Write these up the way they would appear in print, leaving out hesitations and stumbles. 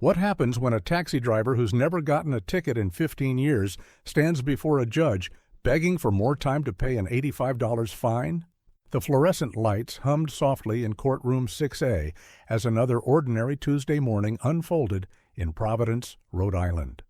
What happens when a taxi driver who's never gotten a ticket in 15 years stands before a judge begging for more time to pay an $85 fine? The fluorescent lights hummed softly in Courtroom 6A as another ordinary Tuesday morning unfolded in Providence, Rhode Island.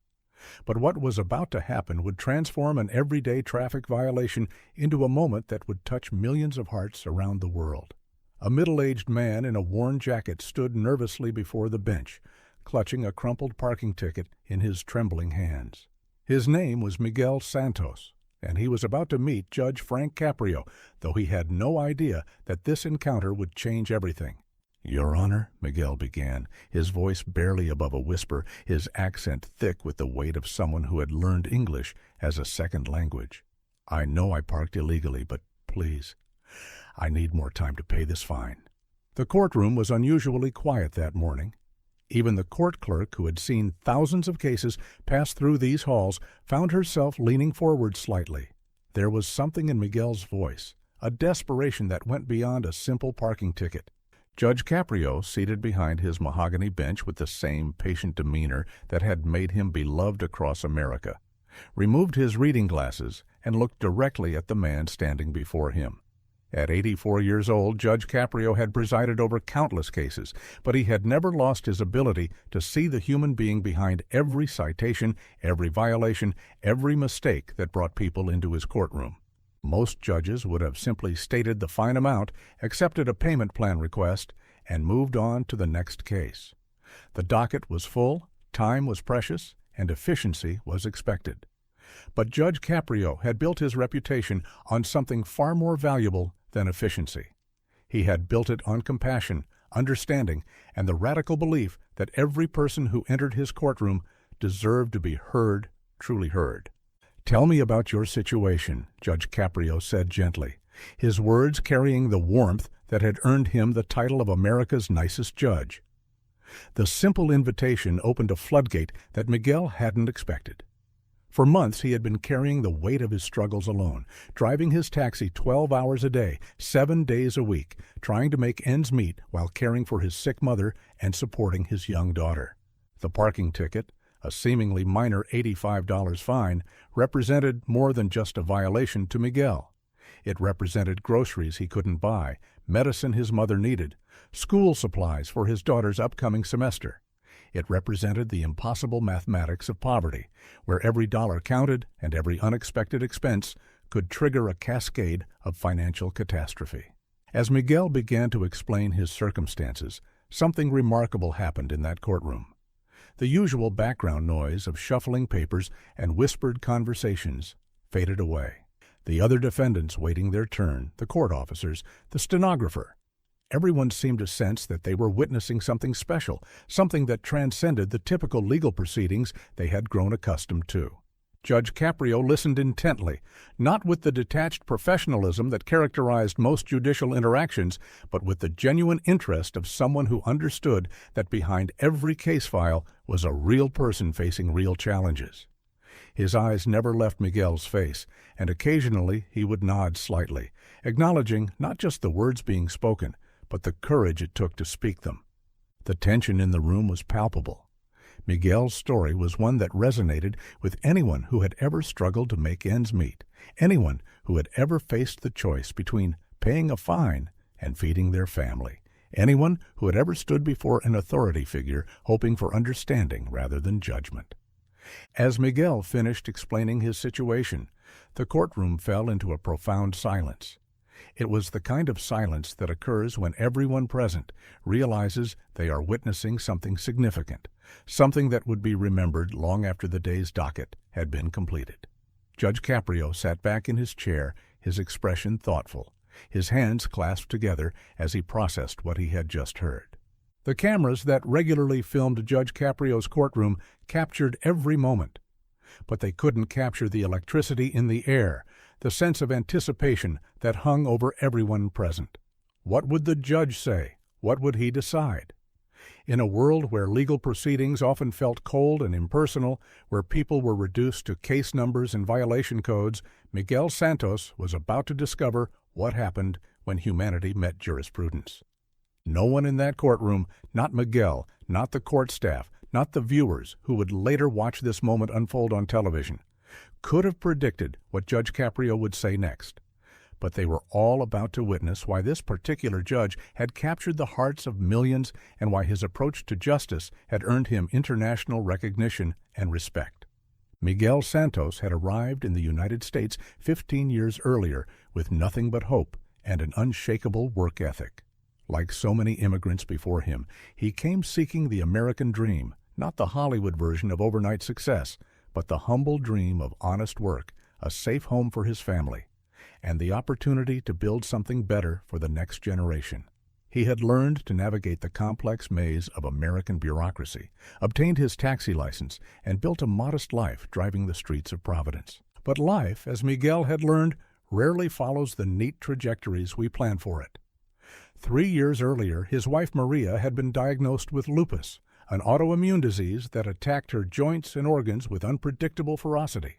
But what was about to happen would transform an everyday traffic violation into a moment that would touch millions of hearts around the world. A middle-aged man in a worn jacket stood nervously before the bench, clutching a crumpled parking ticket in his trembling hands. His name was Miguel Santos, and he was about to meet Judge Frank Caprio, though he had no idea that this encounter would change everything. "Your Honor," Miguel began, his voice barely above a whisper, his accent thick with the weight of someone who had learned English as a second language. "I know I parked illegally, but please, I need more time to pay this fine." The courtroom was unusually quiet that morning. Even the court clerk, who had seen thousands of cases pass through these halls, found herself leaning forward slightly. There was something in Miguel's voice, a desperation that went beyond a simple parking ticket. Judge Caprio, seated behind his mahogany bench with the same patient demeanor that had made him beloved across America, removed his reading glasses and looked directly at the man standing before him. At 84 years old, Judge Caprio had presided over countless cases, but he had never lost his ability to see the human being behind every citation, every violation, every mistake that brought people into his courtroom. Most judges would have simply stated the fine amount, accepted a payment plan request, and moved on to the next case. The docket was full, time was precious, and efficiency was expected. But Judge Caprio had built his reputation on something far more valuable than efficiency. He had built it on compassion, understanding, and the radical belief that every person who entered his courtroom deserved to be heard, truly heard. "Tell me about your situation," Judge Caprio said gently, his words carrying the warmth that had earned him the title of America's nicest judge. The simple invitation opened a floodgate that Miguel hadn't expected. For months he had been carrying the weight of his struggles alone, driving his taxi 12 hours a day, 7 days a week, trying to make ends meet while caring for his sick mother and supporting his young daughter. The parking ticket, a seemingly minor $85 fine, represented more than just a violation to Miguel. It represented groceries he couldn't buy, medicine his mother needed, school supplies for his daughter's upcoming semester. It represented the impossible mathematics of poverty, where every dollar counted and every unexpected expense could trigger a cascade of financial catastrophe. As Miguel began to explain his circumstances, something remarkable happened in that courtroom. The usual background noise of shuffling papers and whispered conversations faded away. The other defendants waiting their turn, the court officers, the stenographer. Everyone seemed to sense that they were witnessing something special, something that transcended the typical legal proceedings they had grown accustomed to. Judge Caprio listened intently, not with the detached professionalism that characterized most judicial interactions, but with the genuine interest of someone who understood that behind every case file was a real person facing real challenges. His eyes never left Miguel's face, and occasionally he would nod slightly, acknowledging not just the words being spoken, but the courage it took to speak them. The tension in the room was palpable. Miguel's story was one that resonated with anyone who had ever struggled to make ends meet, anyone who had ever faced the choice between paying a fine and feeding their family, anyone who had ever stood before an authority figure hoping for understanding rather than judgment. As Miguel finished explaining his situation, the courtroom fell into a profound silence. It was the kind of silence that occurs when everyone present realizes they are witnessing something significant, something that would be remembered long after the day's docket had been completed. Judge Caprio sat back in his chair, his expression thoughtful, his hands clasped together as he processed what he had just heard. The cameras that regularly filmed Judge Caprio's courtroom captured every moment, but they couldn't capture the electricity in the air, the sense of anticipation that hung over everyone present. What would the judge say? What would he decide? In a world where legal proceedings often felt cold and impersonal, where people were reduced to case numbers and violation codes, Miguel Santos was about to discover what happened when humanity met jurisprudence. No one in that courtroom, not Miguel, not the court staff, not the viewers who would later watch this moment unfold on television, could have predicted what Judge Caprio would say next. But they were all about to witness why this particular judge had captured the hearts of millions and why his approach to justice had earned him international recognition and respect. Miguel Santos had arrived in the United States 15 years earlier with nothing but hope and an unshakable work ethic. Like so many immigrants before him, he came seeking the American dream, not the Hollywood version of overnight success, but the humble dream of honest work, a safe home for his family, and the opportunity to build something better for the next generation. He had learned to navigate the complex maze of American bureaucracy, obtained his taxi license, and built a modest life driving the streets of Providence. But life, as Miguel had learned, rarely follows the neat trajectories we plan for it. 3 years earlier, his wife Maria had been diagnosed with lupus, an autoimmune disease that attacked her joints and organs with unpredictable ferocity.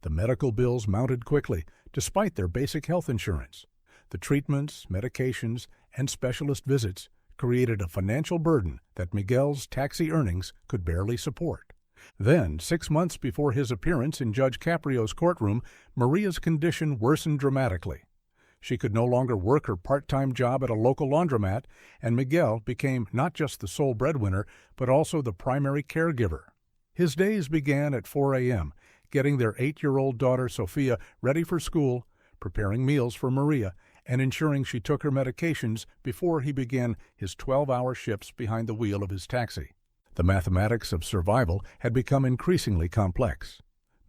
The medical bills mounted quickly, despite their basic health insurance. The treatments, medications, and specialist visits created a financial burden that Miguel's taxi earnings could barely support. Then, 6 months before his appearance in Judge Caprio's courtroom, Maria's condition worsened dramatically. She could no longer work her part-time job at a local laundromat, and Miguel became not just the sole breadwinner, but also the primary caregiver. His days began at 4 a.m., getting their 8-year-old daughter Sophia ready for school, preparing meals for Maria, and ensuring she took her medications before he began his 12-hour shifts behind the wheel of his taxi. The mathematics of survival had become increasingly complex.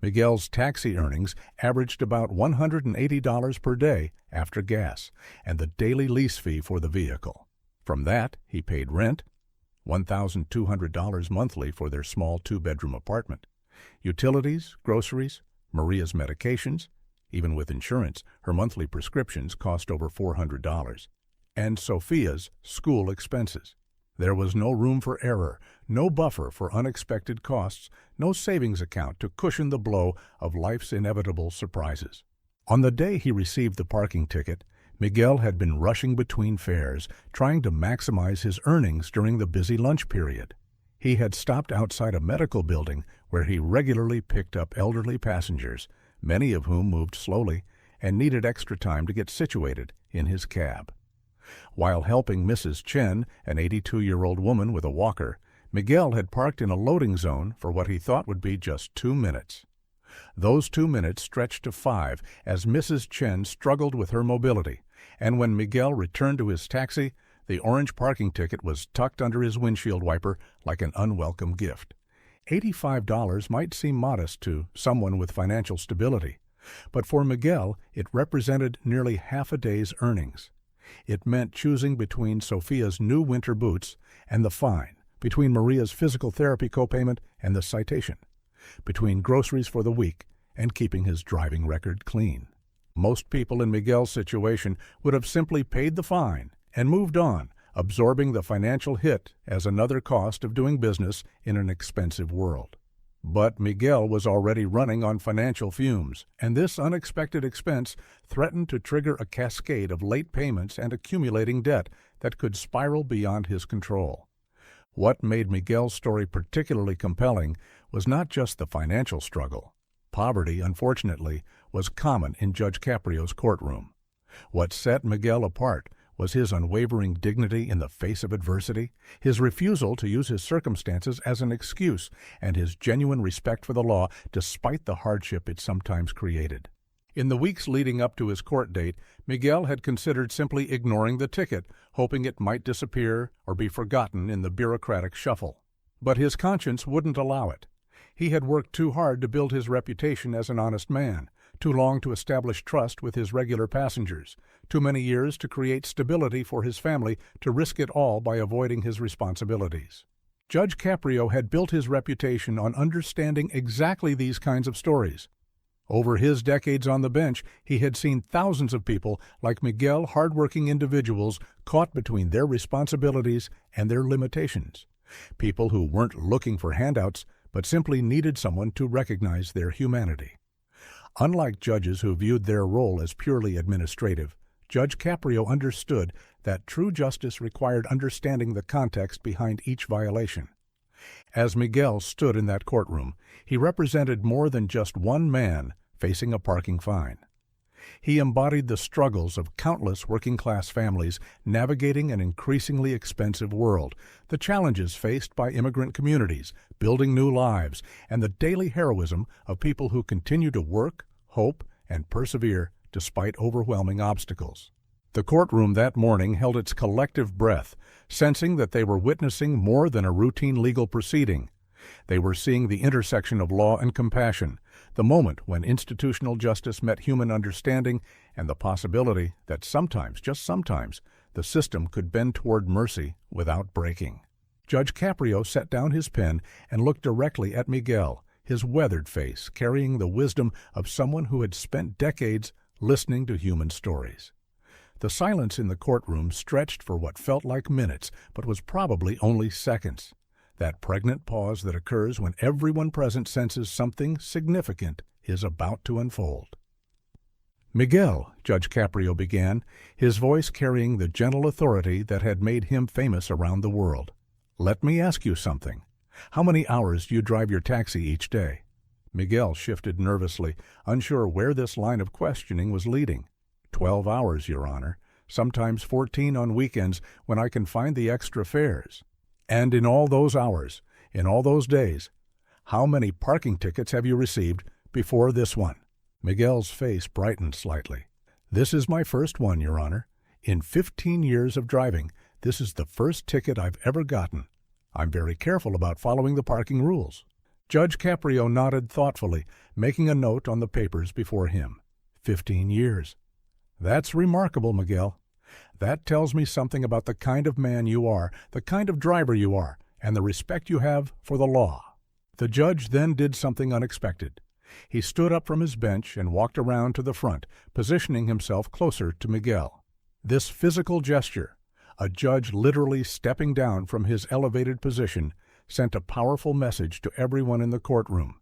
Miguel's taxi earnings averaged about $180 per day after gas and the daily lease fee for the vehicle. From that, he paid rent, $1,200 monthly for their small 2-bedroom apartment, utilities, groceries, Maria's medications. Even with insurance, her monthly prescriptions cost over $400, and Sophia's school expenses. There was no room for error, no buffer for unexpected costs, no savings account to cushion the blow of life's inevitable surprises. On the day he received the parking ticket, Miguel had been rushing between fares, trying to maximize his earnings during the busy lunch period. He had stopped outside a medical building where he regularly picked up elderly passengers, many of whom moved slowly and needed extra time to get situated in his cab. While helping Mrs. Chen, an 82-year-old woman with a walker, Miguel had parked in a loading zone for what he thought would be just 2 minutes. Those 2 minutes stretched to 5 as Mrs. Chen struggled with her mobility, and when Miguel returned to his taxi, the orange parking ticket was tucked under his windshield wiper like an unwelcome gift. $85 might seem modest to someone with financial stability, but for Miguel it represented nearly half a day's earnings. It meant choosing between Sophia's new winter boots and the fine, between Maria's physical therapy copayment and the citation, between groceries for the week and keeping his driving record clean. Most people in Miguel's situation would have simply paid the fine and moved on, absorbing the financial hit as another cost of doing business in an expensive world. But Miguel was already running on financial fumes, and this unexpected expense threatened to trigger a cascade of late payments and accumulating debt that could spiral beyond his control. What made Miguel's story particularly compelling was not just the financial struggle. Poverty, unfortunately, was common in Judge Caprio's courtroom. What set Miguel apart was his unwavering dignity in the face of adversity, his refusal to use his circumstances as an excuse, and his genuine respect for the law despite the hardship it sometimes created. In the weeks leading up to his court date, Miguel had considered simply ignoring the ticket, hoping it might disappear or be forgotten in the bureaucratic shuffle. But his conscience wouldn't allow it. He had worked too hard to build his reputation as an honest man, too long to establish trust with his regular passengers, too many years to create stability for his family to risk it all by avoiding his responsibilities. Judge Caprio had built his reputation on understanding exactly these kinds of stories. Over his decades on the bench, he had seen thousands of people like Miguel, hardworking individuals caught between their responsibilities and their limitations. People who weren't looking for handouts, but simply needed someone to recognize their humanity. Unlike judges who viewed their role as purely administrative, Judge Caprio understood that true justice required understanding the context behind each violation. As Miguel stood in that courtroom, he represented more than just one man facing a parking fine. He embodied the struggles of countless working-class families navigating an increasingly expensive world, the challenges faced by immigrant communities, building new lives, and the daily heroism of people who continue to work, hope, and persevere despite overwhelming obstacles. The courtroom that morning held its collective breath, sensing that they were witnessing more than a routine legal proceeding. They were seeing the intersection of law and compassion, the moment when institutional justice met human understanding, and the possibility that sometimes, just sometimes, the system could bend toward mercy without breaking. Judge Caprio set down his pen and looked directly at Miguel, his weathered face carrying the wisdom of someone who had spent decades listening to human stories. The silence in the courtroom stretched for what felt like minutes, but was probably only seconds. That pregnant pause that occurs when everyone present senses something significant is about to unfold. "Miguel," Judge Caprio began, his voice carrying the gentle authority that had made him famous around the world. "Let me ask you something. How many hours do you drive your taxi each day?" Miguel shifted nervously, unsure where this line of questioning was leading. 12 hours, Your Honor. Sometimes 14 on weekends when I can find the extra fares. And in all those hours, in all those days, how many parking tickets have you received before this one?" Miguel's face brightened slightly. "This is my first one, Your Honor. In 15 years of driving, this is the first ticket I've ever gotten. I'm very careful about following the parking rules." Judge Caprio nodded thoughtfully, making a note on the papers before him. 15 years. "That's remarkable, Miguel. That tells me something about the kind of man you are, the kind of driver you are, and the respect you have for the law." The judge then did something unexpected. He stood up from his bench and walked around to the front, positioning himself closer to Miguel. This physical gesture, a judge literally stepping down from his elevated position, sent a powerful message to everyone in the courtroom.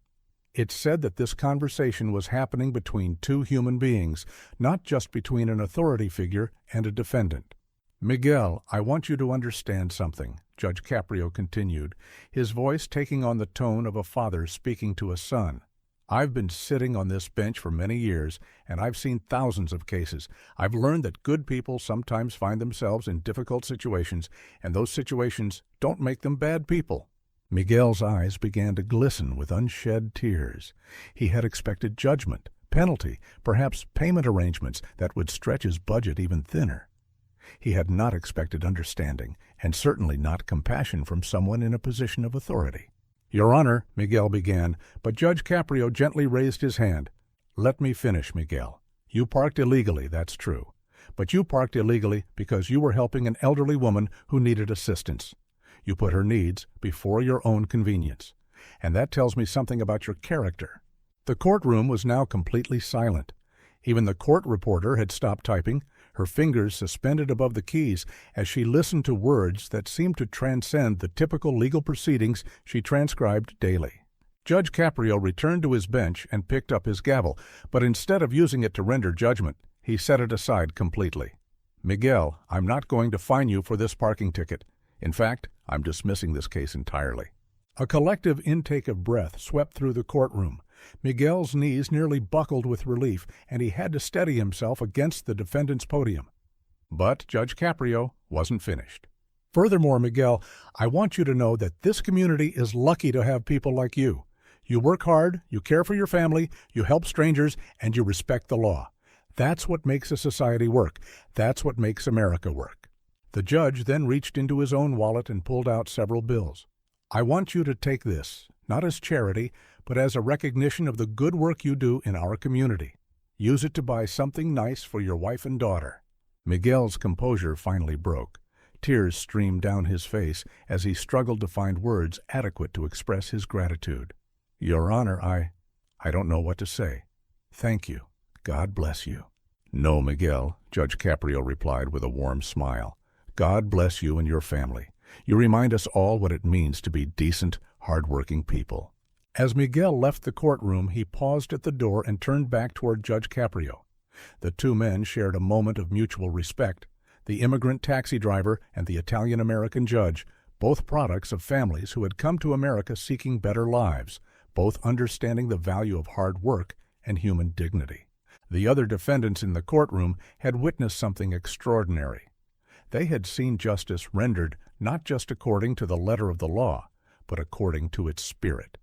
It said that this conversation was happening between two human beings, not just between an authority figure and a defendant. "Miguel, I want you to understand something," Judge Caprio continued, his voice taking on the tone of a father speaking to a son. "I've been sitting on this bench for many years, and I've seen thousands of cases. I've learned that good people sometimes find themselves in difficult situations, and those situations don't make them bad people." Miguel's eyes began to glisten with unshed tears. He had expected judgment, penalty, perhaps payment arrangements that would stretch his budget even thinner. He had not expected understanding, and certainly not compassion from someone in a position of authority. "Your Honor," Miguel began, but Judge Caprio gently raised his hand. "Let me finish, Miguel. You parked illegally, that's true. But you parked illegally because you were helping an elderly woman who needed assistance. You put her needs before your own convenience. And that tells me something about your character." The courtroom was now completely silent. Even the court reporter had stopped typing, her fingers suspended above the keys as she listened to words that seemed to transcend the typical legal proceedings she transcribed daily. Judge Caprio returned to his bench and picked up his gavel, but instead of using it to render judgment, he set it aside completely. "Miguel, I'm not going to fine you for this parking ticket. In fact, I'm dismissing this case entirely." A collective intake of breath swept through the courtroom. Miguel's knees nearly buckled with relief, and he had to steady himself against the defendant's podium. But Judge Caprio wasn't finished. "Furthermore, Miguel, I want you to know that this community is lucky to have people like you. You work hard, you care for your family, you help strangers, and you respect the law. That's what makes a society work. That's what makes America work." The judge then reached into his own wallet and pulled out several bills. "I want you to take this, not as charity, but as a recognition of the good work you do in our community. Use it to buy something nice for your wife and daughter." Miguel's composure finally broke. Tears streamed down his face as he struggled to find words adequate to express his gratitude. "Your Honor, I don't know what to say. Thank you. God bless you." "No, Miguel," Judge Caprio replied with a warm smile. "God bless you and your family. You remind us all what it means to be decent, hard-working people." As Miguel left the courtroom, he paused at the door and turned back toward Judge Caprio. The two men shared a moment of mutual respect. The immigrant taxi driver and the Italian-American judge, both products of families who had come to America seeking better lives, both understanding the value of hard work and human dignity. The other defendants in the courtroom had witnessed something extraordinary. They had seen justice rendered not just according to the letter of the law, but according to its spirit.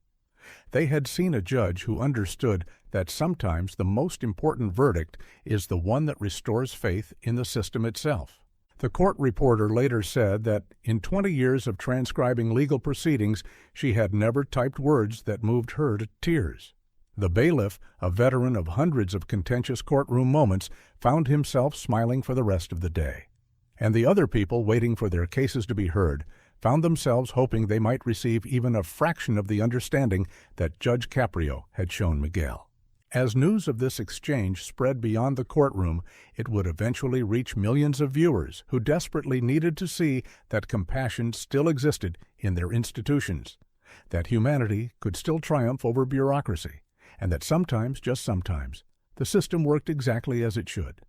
They had seen a judge who understood that sometimes the most important verdict is the one that restores faith in the system itself. The court reporter later said that in 20 years of transcribing legal proceedings, she had never typed words that moved her to tears. The bailiff, a veteran of hundreds of contentious courtroom moments, found himself smiling for the rest of the day. And the other people waiting for their cases to be heard found themselves hoping they might receive even a fraction of the understanding that Judge Caprio had shown Miguel. As news of this exchange spread beyond the courtroom, it would eventually reach millions of viewers who desperately needed to see that compassion still existed in their institutions, that humanity could still triumph over bureaucracy, and that sometimes, just sometimes, the system worked exactly as it should.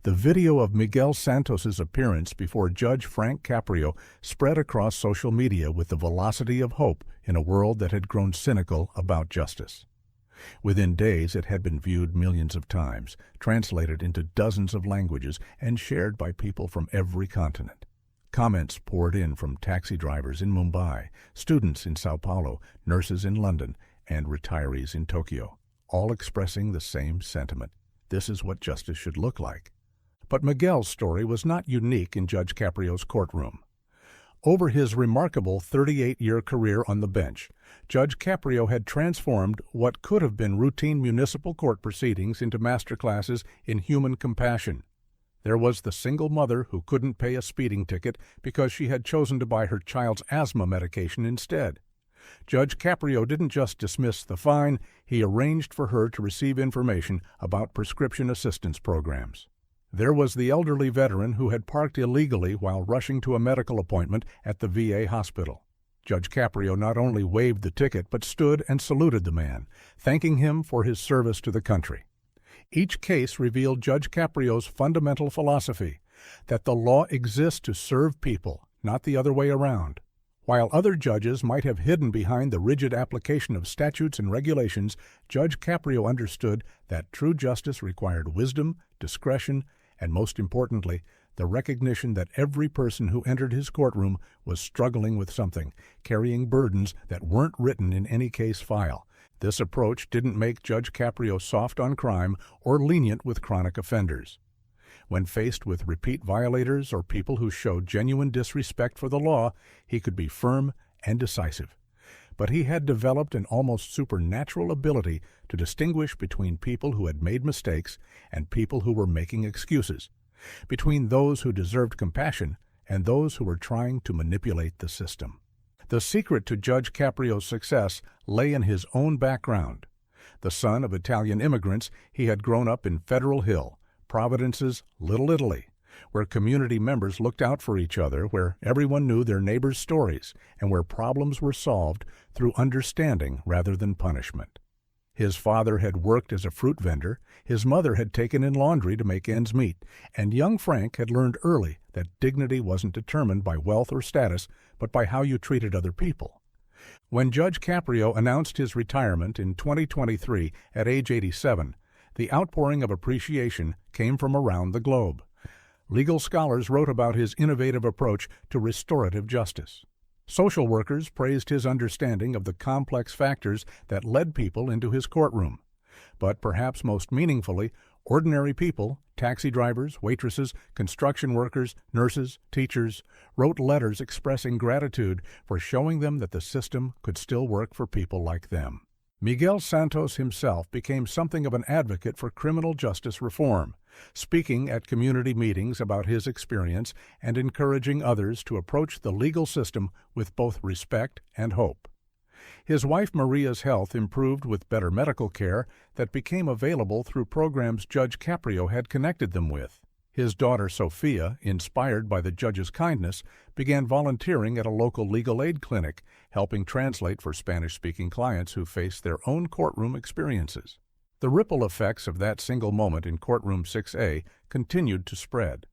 The video of Miguel Santos's appearance before Judge Frank Caprio spread across social media with the velocity of hope in a world that had grown cynical about justice. Within days, it had been viewed millions of times, translated into dozens of languages, and shared by people from every continent. Comments poured in from taxi drivers in Mumbai, students in Sao Paulo, nurses in London, and retirees in Tokyo, all expressing the same sentiment. This is what justice should look like. But Miguel's story was not unique in Judge Caprio's courtroom. Over his remarkable 38-year career on the bench, Judge Caprio had transformed what could have been routine municipal court proceedings into masterclasses in human compassion. There was the single mother who couldn't pay a speeding ticket because she had chosen to buy her child's asthma medication instead. Judge Caprio didn't just dismiss the fine, he arranged for her to receive information about prescription assistance programs. There was the elderly veteran who had parked illegally while rushing to a medical appointment at the VA hospital. Judge Caprio not only waived the ticket but stood and saluted the man, thanking him for his service to the country. Each case revealed Judge Caprio's fundamental philosophy, that the law exists to serve people, not the other way around. While other judges might have hidden behind the rigid application of statutes and regulations, Judge Caprio understood that true justice required wisdom, discretion, and most importantly, the recognition that every person who entered his courtroom was struggling with something, carrying burdens that weren't written in any case file. This approach didn't make Judge Caprio soft on crime or lenient with chronic offenders. When faced with repeat violators or people who showed genuine disrespect for the law, he could be firm and decisive. But he had developed an almost supernatural ability to distinguish between people who had made mistakes and people who were making excuses, between those who deserved compassion and those who were trying to manipulate the system. The secret to Judge Caprio's success lay in his own background. The son of Italian immigrants, he had grown up in Federal Hill, Providence's Little Italy, where community members looked out for each other, where everyone knew their neighbors' stories, and where problems were solved through understanding rather than punishment. His father had worked as a fruit vendor, his mother had taken in laundry to make ends meet, and young Frank had learned early that dignity wasn't determined by wealth or status, but by how you treated other people. When Judge Caprio announced his retirement in 2023 at age 87, the outpouring of appreciation came from around the globe. Legal scholars wrote about his innovative approach to restorative justice. Social workers praised his understanding of the complex factors that led people into his courtroom. But perhaps most meaningfully, ordinary people, taxi drivers, waitresses, construction workers, nurses, teachers, wrote letters expressing gratitude for showing them that the system could still work for people like them. Miguel Santos himself became something of an advocate for criminal justice reform, speaking at community meetings about his experience and encouraging others to approach the legal system with both respect and hope. His wife Maria's health improved with better medical care that became available through programs Judge Caprio had connected them with. His daughter Sophia, inspired by the judge's kindness, began volunteering at a local legal aid clinic, helping translate for Spanish-speaking clients who faced their own courtroom experiences. The ripple effects of that single moment in Courtroom 6A continued to spread.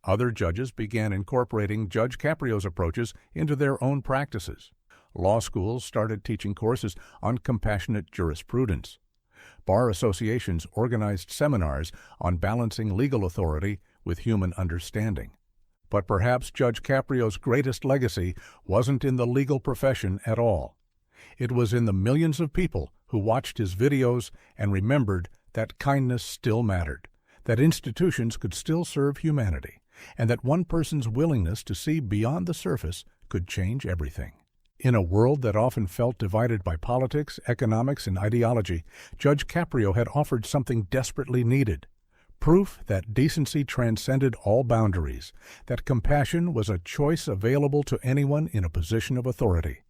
Other judges began incorporating Judge Caprio's approaches into their own practices. Law schools started teaching courses on compassionate jurisprudence. Bar associations organized seminars on balancing legal authority with human understanding. But perhaps Judge Caprio's greatest legacy wasn't in the legal profession at all. It was in the millions of people who watched his videos and remembered that kindness still mattered, that institutions could still serve humanity, and that one person's willingness to see beyond the surface could change everything. In a world that often felt divided by politics, economics, and ideology, Judge Caprio had offered something desperately needed: proof that decency transcended all boundaries, that compassion was a choice available to anyone in a position of authority,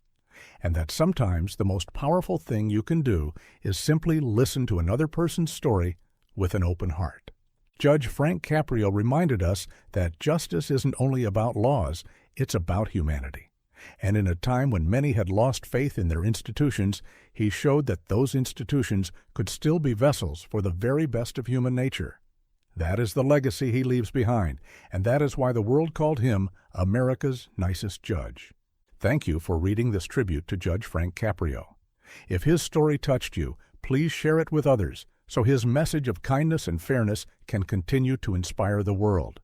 and that sometimes the most powerful thing you can do is simply listen to another person's story with an open heart. Judge Frank Caprio reminded us that justice isn't only about laws, it's about humanity. And in a time when many had lost faith in their institutions, he showed that those institutions could still be vessels for the very best of human nature. That is the legacy he leaves behind, and that is why the world called him America's nicest judge. Thank you for reading this tribute to Judge Frank Caprio. If his story touched you, please share it with others so his message of kindness and fairness can continue to inspire the world.